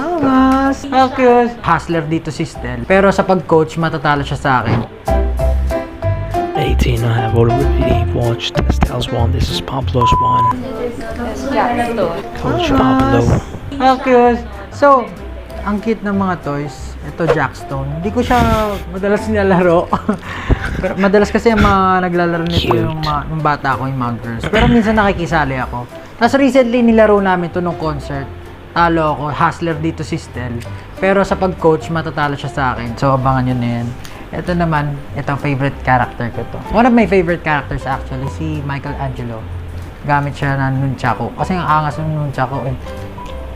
Angas! Okay. Hustler dito si Stel. Pero sa pag-coach, matatalo siya sa akin. 18, I have already watched Estelle's one. This is Pablo's one. Coach Pablo. Okay. So, ang cute ng mga toys. Ito, Jackstone. Hindi ko siya madalas nilalaro. Pero madalas kasi yung mga naglalaro nito yung nung bata ako, yung mga girls. Pero minsan nakikisali ako. Tapos recently nilaro namin to nung concert. Talo ako, hustler dito si Stel. Pero sa pag-coach, matatalo siya sa akin. So, abangan yun na yan. Ito naman, ito favorite character ko to. One of my favorite characters actually, si Michelangelo. Gamit siya ng nunchaku. Kasi ang angas ng nunchaku eh.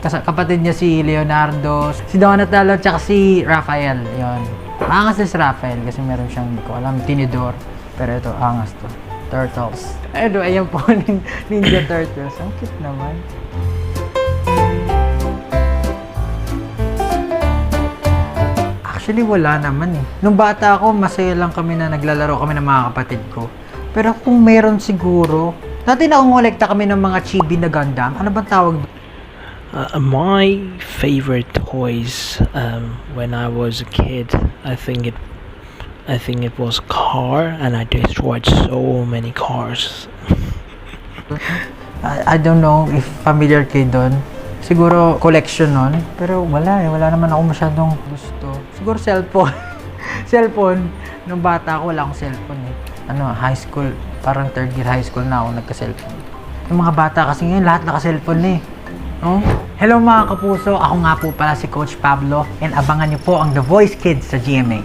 Kapatid niya si Leonardo, si Donatello, tsaka si Raphael. Yun. Angas na si Raphael kasi meron siyang, hindi ko alam, tinidor. Pero ito, angas to. Turtles. Ayan po, Ninja Turtles. Ang cute naman. Actually, wala naman eh. Nung bata ako, masaya lang kami na naglalaro kami ng mga kapatid ko. Pero kung meron siguro, dati nakongolekta kami ng mga chibi na Gundam. Ano bang tawag? My favorite toys when I was a kid, I think it was a car, and I destroyed so many cars. I don't know if familiar kayo doon. Siguro collection nun. Pero wala eh. Wala naman ako masyadong gusto. Siguro cellphone. Cellphone. Nung bata ako, wala akong cellphone eh. High school. Parang third year high school na ako nagka-cellphone. Yung mga bata kasi ngayon, lahat naka-cellphone eh. No? Hello mga kapuso. Ako nga po pala si Coach Pablo. And abangan niyo po ang The Voice Kids sa GMA.